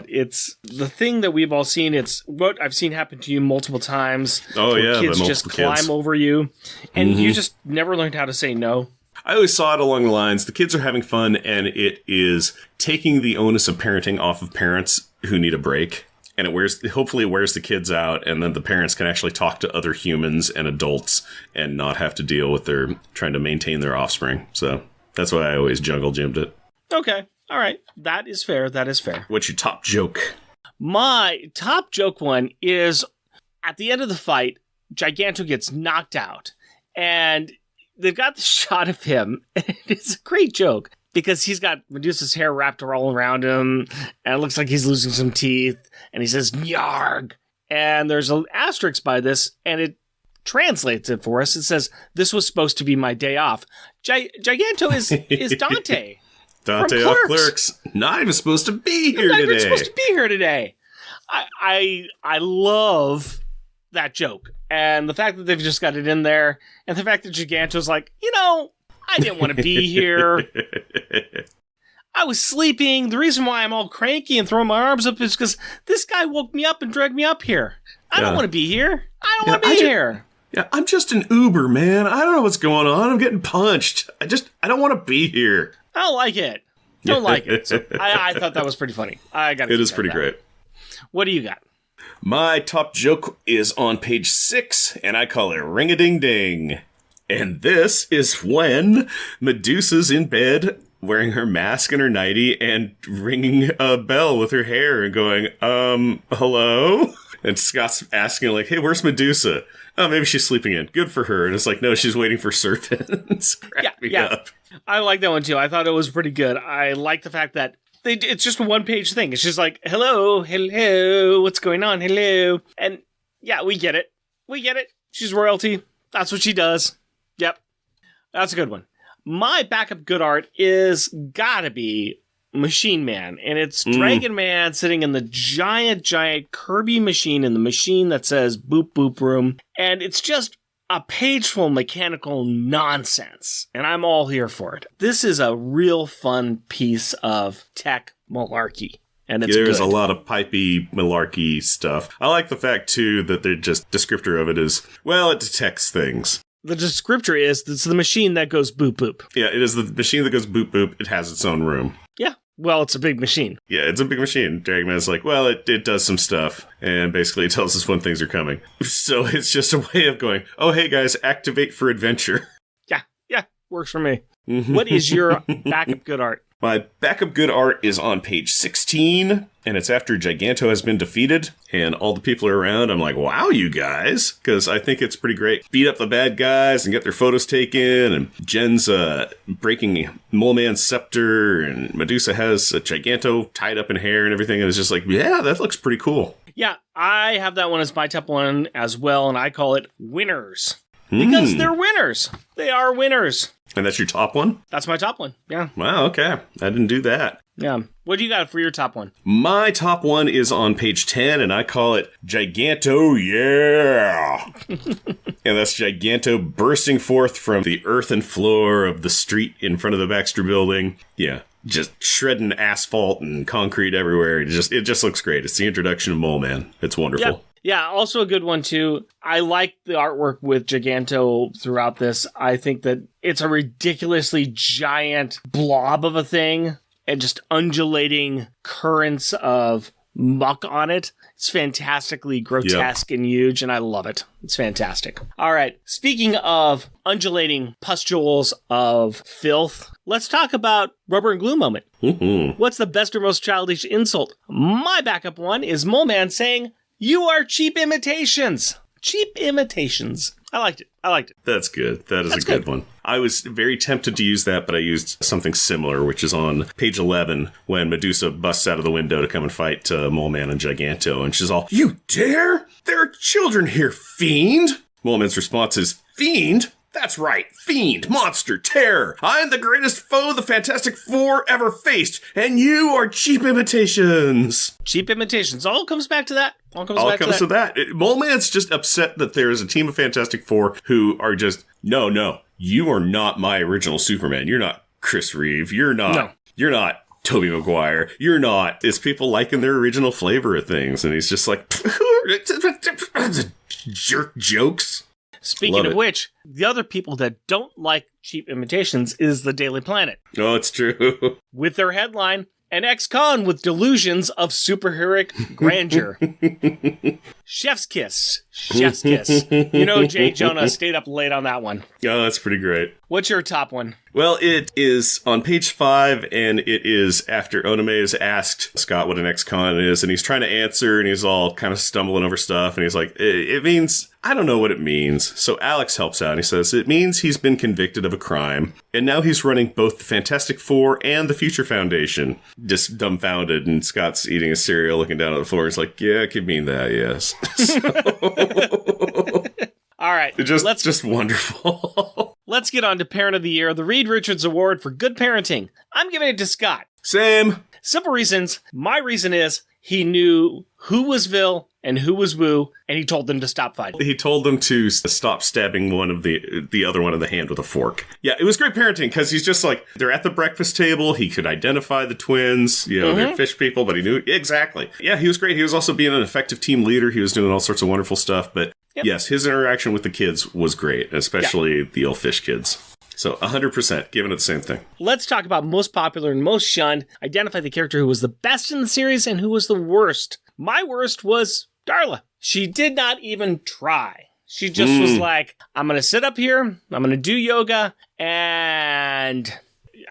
It's the thing that we've all seen. It's what I've seen happen to you multiple times.
Oh, yeah.
Kids just climb over you, and you just never learned how to say no.
I always saw it along the lines, the kids are having fun, and it is taking the onus of parenting off of parents who need a break. And hopefully it wears the kids out, and then the parents can actually talk to other humans and adults and not have to deal with their trying to maintain their offspring. So that's why I always jungle gymmed it.
Okay. All right. That is fair.
What's your top joke?
My top joke one is at the end of the fight, Giganto gets knocked out, and they've got the shot of him, and it's a great joke because he's got Medusa's hair wrapped all around him, and it looks like he's losing some teeth, and he says, "Nyarg." And there's an asterisk by this, and it translates it for us. It says, "This was supposed to be my day off." Giganto is Dante.
Dante off Clerks. Not even supposed to be here today.
I love that joke. And the fact that they've just got it in there, and the fact that Giganto's like, I didn't want to be here. I was sleeping. The reason why I'm all cranky and throwing my arms up is because this guy woke me up and dragged me up here. I don't want to be here. I don't want to be here.
Yeah, I'm just an Uber, man. I don't know what's going on. I'm getting punched. I don't want to be here.
I don't like it. Don't like it. So I thought that was pretty funny.
It is pretty great.
What do you got?
My top joke is on page 6, and I call it Ring-a-Ding-Ding. And this is when Medusa's in bed wearing her mask and her nightie and ringing a bell with her hair and going, hello? And Scott's asking, like, hey, where's Medusa? Oh, maybe she's sleeping in. Good for her. And it's like, no, she's waiting for servants. Crack me up.
I like that one, too. I thought it was pretty good. I like the fact that It's just a one-page thing. It's just like, hello, what's going on, hello. And yeah, we get it. She's royalty. That's what she does. Yep. That's a good one. My backup good art is gotta be Machine Man. And it's Dragon Man sitting in the giant Kirby machine in the machine that says boop boop room. And it's just a page full of mechanical nonsense. And I'm all here for it. This is a real fun piece of tech malarkey. And it's
There's
good.
a lot of pipey malarkey stuff. I like the fact, too, that the just descriptor of it is, well, it detects things.
The descriptor is, it's the machine that goes boop boop.
Yeah, it is the machine that goes boop boop. It has its own room.
Yeah. Well, it's a big machine.
Yeah, it's a big machine. Dragon Man's like, well, it does some stuff, and basically it tells us when things are coming. So it's just a way of going, oh, hey, guys, activate for adventure.
Yeah, works for me. What is your backup good art?
My backup good art is on page 16, and it's after Giganto has been defeated, and all the people are around. I'm like, wow, you guys, because I think it's pretty great. Beat up the bad guys and get their photos taken, and Jen's breaking Mole Man's scepter, and Medusa has Giganto tied up in hair and everything, and it's just like, yeah, that looks pretty cool.
Yeah, I have that one as my top one as well, and I call it Winners. Because they're winners. They are winners.
And that's your top one?
That's my top one, yeah.
Wow, okay. I didn't do that.
Yeah. What do you got for your top one?
My top one is on page 10, and I call it Giganto, yeah! And that's Giganto bursting forth from the earthen floor of the street in front of the Baxter building. Yeah, just shredding asphalt and concrete everywhere. It just looks great. It's the introduction of Mole Man. It's wonderful.
Yep. Yeah, also a good one, too. I like the artwork with Giganto throughout this. I think that it's a ridiculously giant blob of a thing and just undulating currents of muck on it. It's fantastically grotesque and huge, and I love it. It's fantastic. All right, speaking of undulating pustules of filth, let's talk about Rubber and Glue moment. What's the best or most childish insult? My backup one is Mole Man saying, "You are cheap imitations." Cheap imitations. I liked it.
That's good. That's a good one. I was very tempted to use that, but I used something similar, which is on page 11, when Medusa busts out of the window to come and fight Mole Man and Giganto, and she's all, "You dare? There are children here, fiend!" Mole Man's response is, "Fiend? That's right, fiend, monster, terror. I'm the greatest foe the Fantastic Four ever faced, and you are cheap imitations."
Cheap imitations. All comes back to that. All
comes to that. Mole Man's just upset that there is a team of Fantastic Four who are just, no, you are not my original Superman. You're not Chris Reeve. You're not Tobey Maguire. You're not. It's people liking their original flavor of things, and he's just like, jerk jokes.
Speaking of which, the other people that don't like cheap imitations is the Daily Planet.
Oh, it's true.
With their headline, "An ex-con with delusions of superheroic grandeur." Chef's kiss. Chef's kiss. You know, Jay Jonah stayed up late on that one.
Oh, that's pretty great.
What's your top one?
Well, it is on page 5, and it is after Onome has asked Scott what an ex-con is, and he's trying to answer, and he's all kind of stumbling over stuff, and he's like, it means, I don't know what it means. So Alex helps out, and he says, it means he's been convicted of a crime, and now he's running both the Fantastic Four and the Future Foundation. Just dumbfounded, and Scott's eating his cereal, looking down at the floor. He's like, yeah, it could mean that, yes.
All right.
Just wonderful.
Let's get on to Parent of the Year, the Reed Richards Award for Good Parenting. I'm giving it to Scott.
Same.
Simple reasons. My reason is he knew who was Vil and who was Woo, and he told them to stop fighting.
He told them to stop stabbing one of the other one in the hand with a fork. Yeah, it was great parenting, because he's just like, they're at the breakfast table, he could identify the twins, they're fish people, but he knew exactly. Yeah, he was great. He was also being an effective team leader. He was doing all sorts of wonderful stuff, but yes, his interaction with the kids was great, especially the old fish kids. So 100% giving it the same thing.
Let's talk about most popular and most shunned. Identify the character who was the best in the series and who was the worst. My worst was Darla. She did not even try. She just was like, I'm going to sit up here, I'm going to do yoga, and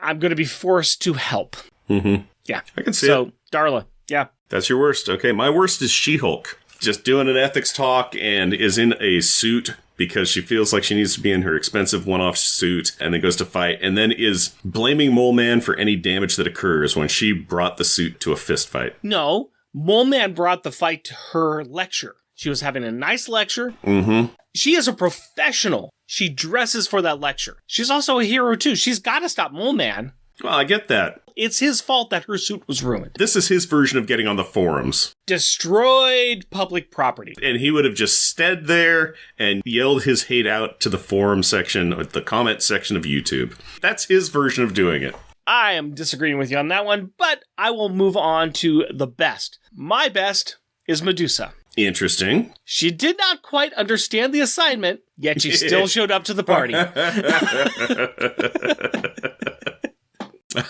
I'm going to be forced to help.
Mm-hmm.
Yeah.
I can see it.
So, Darla, yeah.
That's your worst. Okay, my worst is She-Hulk. Just doing an ethics talk and is in a suit because she feels like she needs to be in her expensive one-off suit and then goes to fight and then is blaming Mole Man for any damage that occurs when she brought the suit to a fist fight.
No, Mole Man brought the fight to her lecture. She was having a nice lecture.
Mm-hmm.
She is a professional. She dresses for that lecture. She's also a hero, too. She's got to stop Mole Man.
Well, I get that.
It's his fault that her suit was ruined.
This is his version of getting on the forums.
Destroyed public property.
And he would have just stayed there and yelled his hate out to the forum section, or the comment section of YouTube. That's his version of doing it.
I am disagreeing with you on that one, but I will move on to the best. My best is Medusa.
Interesting.
She did not quite understand the assignment, yet she still showed up to the party.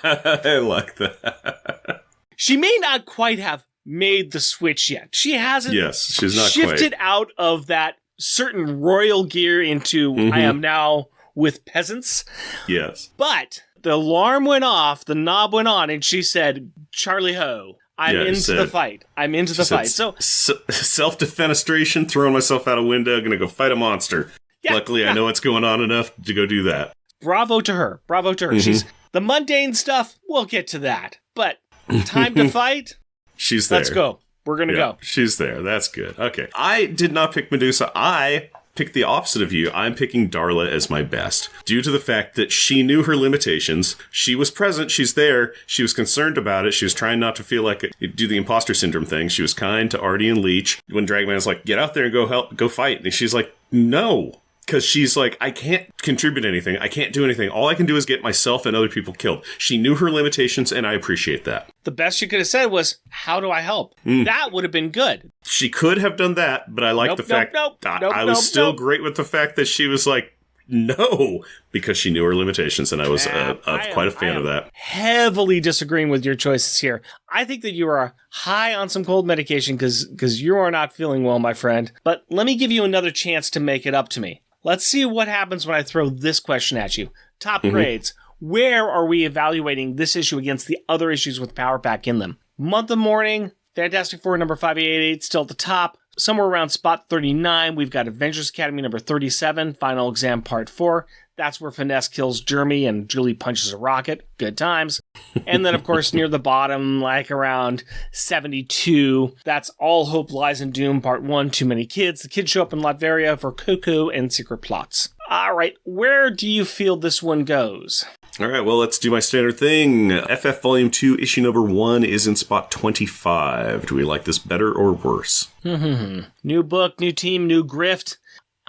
I like that.
She may not quite have made the switch yet. She hasn't
she's not
shifted
quite
out of that certain royal gear into I am now with peasants.
Yes.
But the alarm went off, the knob went on, and she said, Charlie ho. I'm into the fight. I'm into the fight. So
self-defenestration, throwing myself out a window, gonna go fight a monster. Yeah, luckily, I know what's going on enough to go do that.
Bravo to her. Bravo to her. She's the mundane stuff. We'll get to that. But time to fight.
She's there.
Let's go. We're gonna go.
She's there. That's good. Okay. I did not pick Medusa. I picked the opposite of you. I'm picking Darla as my best, due to the fact that she knew her limitations. She was present. She's there. She was concerned about it. She was trying not to feel like do the imposter syndrome thing. She was kind to Artie and Leech. When Dragman's like, get out there and go fight. And she's like, no. Because she's like, I can't contribute anything. I can't do anything. All I can do is get myself and other people killed. She knew her limitations, and I appreciate that.
The best she could have said was, how do I help? That would have been good.
She could have done that, but I like the fact I was still great with the fact that she was like, no, because she knew her limitations, and I was quite a fan of that.
Heavily disagreeing with your choices here. I think that you are high on some cold medication because you are not feeling well, my friend. But let me give you another chance to make it up to me. Let's see what happens when I throw this question at you. Top grades. Where are we evaluating this issue against the other issues with Power Pack in them? Month of Mourning, Fantastic Four number 588, still at the top. Somewhere around spot 39, we've got Avengers Academy number 37, Final Exam Part 4. That's where Finesse kills Jeremy and Julie punches a rocket. Good times. And then, of course, near the bottom, like around 72, that's All Hope Lies in Doom Part 1, Too Many Kids. The kids show up in Latveria for Coco and Secret Plots. All right, where do you feel this one goes?
All right, well, let's do my standard thing. FF Volume 2, issue number 1 is in spot 25. Do we like this better or worse?
New book, new team, new grift.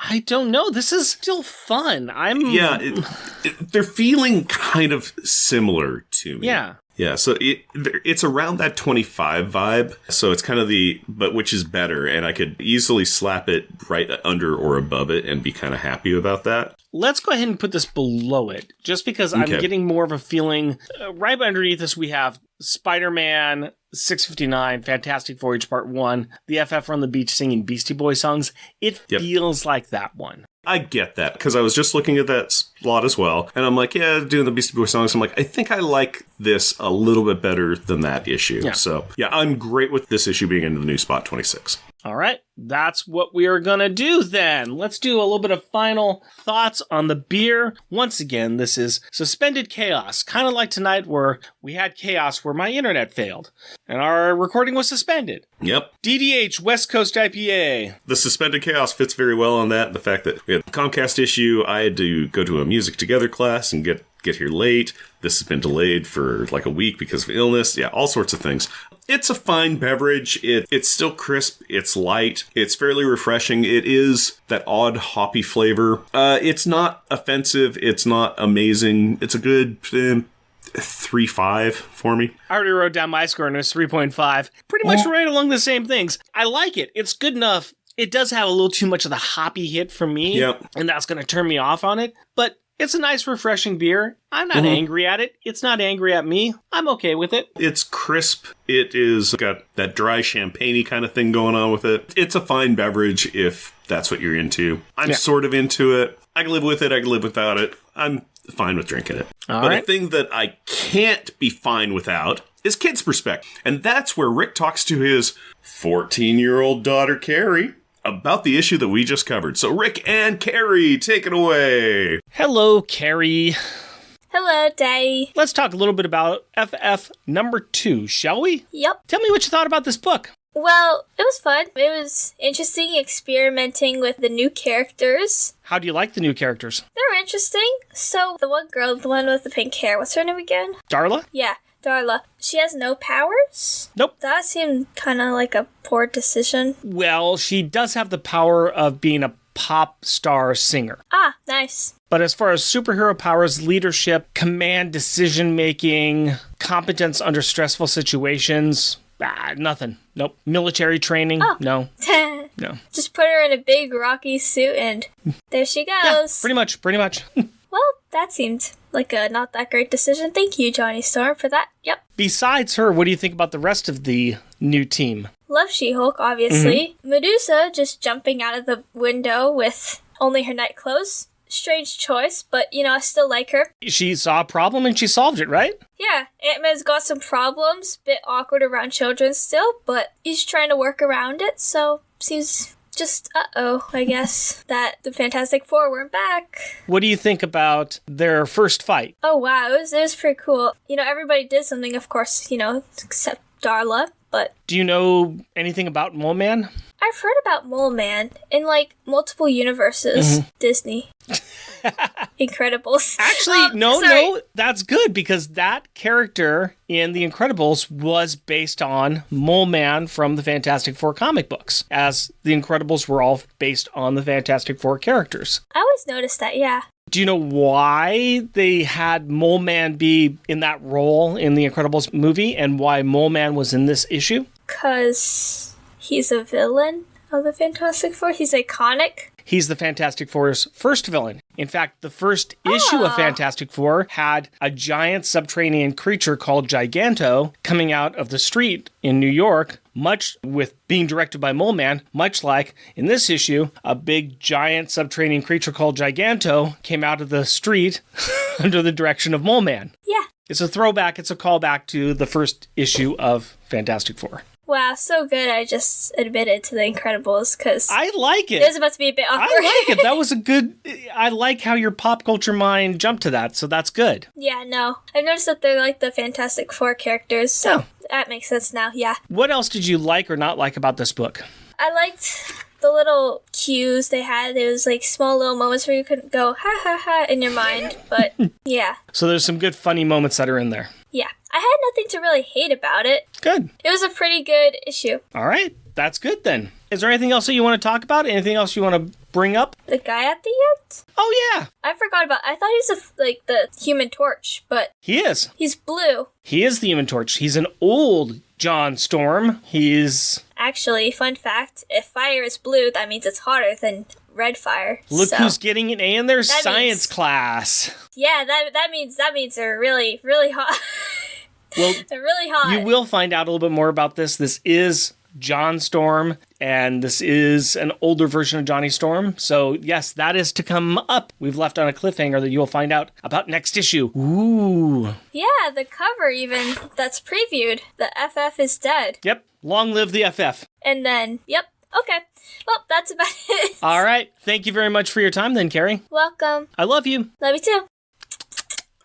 I don't know. This is still fun.
They're feeling kind of similar to me. Yeah, so it's around that 25 vibe. So it's kind of but which is better, and I could easily slap it right under or above it and be kind of happy about that.
Let's go ahead and put this below it, just because I'm getting more of a feeling. Right underneath this, we have Spider-Man 659, Fantastic Voyage Part 1, the FF on the beach singing Beastie Boy songs. It feels like that one.
I get that, because I was just looking at that slot as well, and I'm like, yeah, doing the Beastie Boy songs, I'm like, I think I like this a little bit better than that issue. Yeah. So, yeah, I'm great with this issue being in the new spot 26.
All right, that's what we are going to do then. Let's do a little bit of final thoughts on the beer. Once again, this is Suspended Chaos, kind of like tonight where we had chaos where my internet failed and our recording was suspended.
Yep.
DDH West Coast IPA.
The Suspended Chaos fits very well on that. The fact that we had the Comcast issue, I had to go to a music together class and get here late. This has been delayed for like a week because of illness. Yeah, all sorts of things. It's a fine beverage. It's still crisp. It's light. It's fairly refreshing. It is that odd hoppy flavor. It's not offensive. It's not amazing. It's a good 3.5 for me.
I already wrote down my score and it was 3.5. Pretty much right along the same things. I like it. It's good enough. It does have a little too much of the hoppy hit for me. Yep. And that's going to turn me off on it. But it's a nice, refreshing beer. I'm not angry at it. It's not angry at me. I'm okay with it.
It's crisp. It is got that dry champagne-y kind of thing going on with it. It's a fine beverage if that's what you're into. I'm sort of into it. I can live with it. I can live without it. I'm fine with drinking it. But a thing that I can't be fine without is kids' perspective. And that's where Rick talks to his 14-year-old daughter, Carrie, about the issue that we just covered. So Rick and Carrie, take it away.
Hello, Carrie.
Hello, Daddy.
Let's talk a little bit about FF number 2, shall we?
Yep.
Tell me what you thought about this book.
Well, it was fun. It was interesting experimenting with the new characters.
How do you like the new characters?
They were interesting. So, the one girl, the one with the pink hair, what's her name again?
Darla?
Yeah, Darla. She has no powers?
Nope.
That seemed kind of like a poor decision.
Well, she does have the power of being a pop star singer.
Ah, nice.
But as far as superhero powers, leadership, command decision-making, competence under stressful situations, nothing. Nope. Military training, no. No.
Just put her in a big rocky suit and there she goes.
Yeah, pretty much.
Well, that seemed like a not that great decision. Thank you, Johnny Storm, for that. Yep.
Besides her, what do you think about the rest of the new team?
Love She-Hulk, obviously. Medusa just jumping out of the window with only her night clothes. Strange choice, but, I still like her.
She saw a problem and she solved it, right?
Yeah, Ant-Man's got some problems. Bit awkward around children still, but he's trying to work around it, so seems just, I guess, that the Fantastic Four weren't back.
What do you think about their first fight?
Oh, wow, it was pretty cool. Everybody did something, of course, except Darla, but...
Do you know anything about Mole Man?
I've heard about Mole Man in, multiple universes. Disney. Incredibles.
Actually, no, that's good because that character in The Incredibles was based on Mole Man from the Fantastic Four comic books, as The Incredibles were all based on the Fantastic Four characters.
I always noticed that, yeah.
Do you know why they had Mole Man be in that role in The Incredibles movie and why Mole Man was in this issue?
'Cause he's a villain of the Fantastic Four. He's iconic.
He's the Fantastic Four's first villain. In fact, the first issue of Fantastic Four had a giant subterranean creature called Giganto coming out of the street in New York, much with being directed by Mole Man, much like in this issue, a big giant subterranean creature called Giganto came out of the street under the direction of Mole Man.
Yeah.
It's a throwback, it's a callback to the first issue of Fantastic Four.
Wow, so good. I just admitted to The Incredibles because
I like it.
It was about to be a bit awkward.
I like it. That was a good... I like how your pop culture mind jumped to that, so that's good.
Yeah, no. I've noticed that they're like the Fantastic Four characters, so that makes sense now, yeah.
What else did you like or not like about this book?
I liked the little cues they had. It was small little moments where you could go, ha ha ha, in your mind, but yeah.
So there's some good funny moments that are in there.
Yeah. I had nothing to really hate about it.
Good.
It was a pretty good issue.
All right. That's good then. Is there anything else that you want to talk about? Anything else you want to bring up?
The guy at the end?
Oh, yeah.
I forgot about... I thought he was the Human Torch, but...
He is.
He's blue.
He is the Human Torch. He's an old John Storm. He's...
Actually, fun fact, if fire is blue, that means it's hotter than red fire.
Look who's getting an A in their science class.
Yeah, that means they're really, really hot.
Well,
they're really hot.
You will find out a little bit more about this. This is John Storm, and this is an older version of Johnny Storm. So, yes, that is to come up. We've left on a cliffhanger that you'll find out about next issue. Ooh.
Yeah, the cover even that's previewed. The FF is dead.
Yep. Long live the FF.
And then, yep. Okay. Well, that's about it.
All right. Thank you very much for your time then, Carrie.
Welcome.
I love you.
Love you too.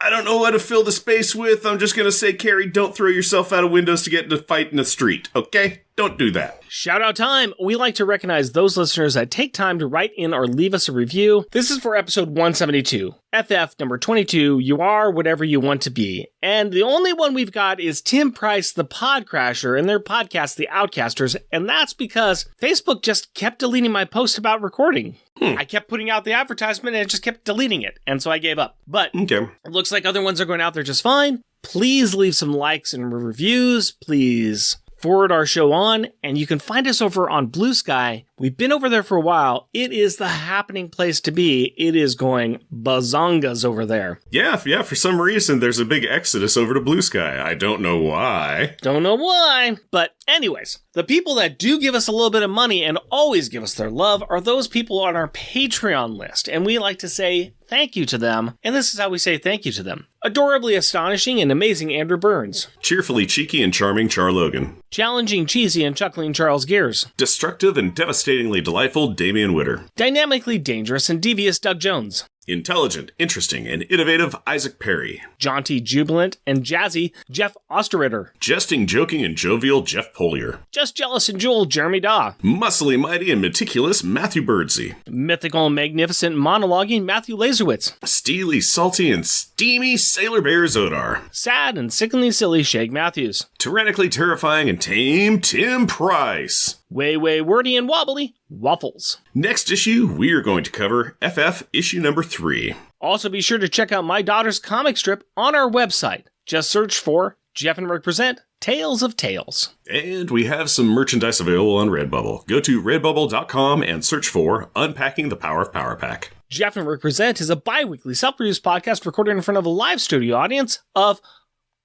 I don't know what to fill the space with. I'm just going to say, Carrie, don't throw yourself out of windows to get into a fight in the street, okay? Don't do that.
Shout out time. We like to recognize those listeners that take time to write in or leave us a review. This is for episode 172. FF number 22, you are whatever you want to be. And the only one we've got is Tim Price, the Podcrasher, and their podcast, The Outcasters. And that's because Facebook just kept deleting my post about recording. I kept putting out the advertisement and it just kept deleting it. And so I gave up. But it looks like other ones are going out there just fine. Please leave some likes and reviews. Please forward our show on, and you can find us over on Blue Sky. We've been over there for a while. It is the happening place to be. It is going bazongas over there.
Yeah, for some reason, there's a big exodus over to Blue Sky. I don't know why.
Don't know why. But anyways, the people that do give us a little bit of money and always give us their love are those people on our Patreon list. And we like to say thank you to them. And this is how we say thank you to them. Adorably astonishing and amazing Andrew Burns.
Cheerfully cheeky and charming Char Logan.
Challenging, cheesy, and chuckling Charles Gears.
Destructive and devastating devastatingly delightful Damian Witter.
Dynamically dangerous and devious Doug Jones.
Intelligent, interesting, and innovative Isaac Perry.
Jaunty, jubilant, and jazzy Jeff Osterritter.
Jesting, joking, and jovial Jeff Polier.
Just jealous and jewel Jeremy Daw.
Muscly, mighty, and meticulous Matthew Birdsey.
Mythical and magnificent monologuing Matthew Laserwitz.
Steely, salty, and steamy Sailor Bear Zodar.
Sad and sickeningly silly Shag Matthews.
Tyrannically terrifying and tame Tim Price.
Way wordy and wobbly Waffles.
Next issue, we are going to cover FF issue number 3.
Also be sure to check out my daughter's comic strip on our website. Just search for Jeff and Rick Present Tales of Tales.
And we have some merchandise available on Redbubble. Go to redbubble.com and search for Unpacking the Power of Power Pack.
Jeff and Rick Present is a bi-weekly self-produced podcast recorded in front of a live studio audience of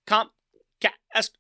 Comcast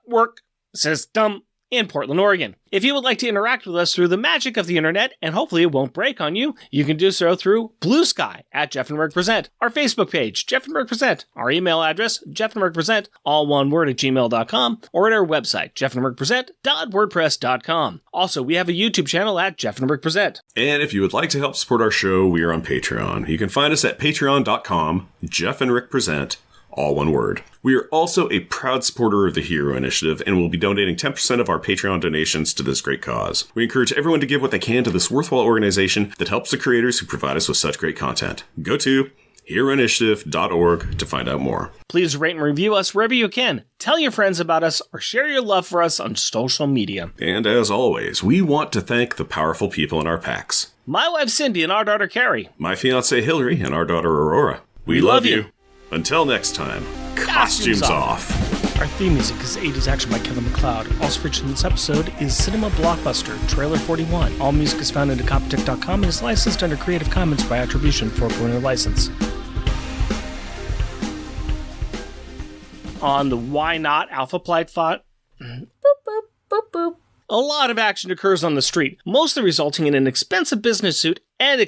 Network System in Portland, Oregon. If you would like to interact with us through the magic of the internet, and hopefully it won't break on you, you can do so through Blue Sky at Jeff and Rick Present, our Facebook page, Jeff and Rick Present, our email address, Jeff and Rick Present, all one word at gmail.com, or at our website, jeffandrickpresent.wordpress.com. Also, we have a YouTube channel at Jeff and Rick Present.
And if you would like to help support our show, we are on Patreon. You can find us at patreon.com, Jeff and Rick Present, all one word. We are also a proud supporter of the Hero Initiative and will be donating 10% of our Patreon donations to this great cause. We encourage everyone to give what they can to this worthwhile organization that helps the creators who provide us with such great content. Go to heroinitiative.org to find out more.
Please rate and review us wherever you can. Tell your friends about us or share your love for us on social media.
And as always, we want to thank the powerful people in our packs.
My wife Cindy and our daughter Carrie.
My fiancée Hillary and our daughter Aurora. We love you. Until next time, costumes off.
Our theme music is 80s Action by Kevin MacLeod. Also featured in this episode is Cinema Blockbuster, Trailer 41. All music is found at Incompetech.com and is licensed under Creative Commons by Attribution 4.0 license. On the Why Not Alpha Flight Thought,
Boop, boop, boop, boop.
a lot of action occurs on the street, mostly resulting in an expensive business suit and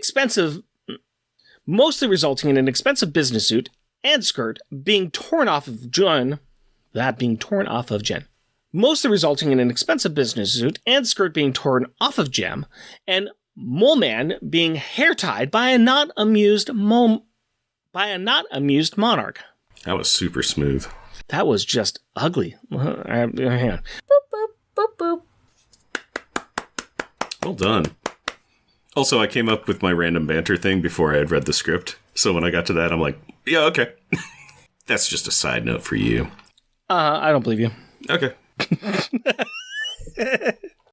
skirt being torn off of Jen. Mostly resulting in an expensive business suit and skirt being torn off of Jem, and Mole Man being hair tied by a not amused monarch.
That was super smooth.
That was just ugly. Hang on.
Boop, boop, boop, boop.
Well done. Also, I came up with my random banter thing before I had read the script. So when I got to that, I'm like, yeah, okay. That's just a side note for you.
I don't believe you.
Okay.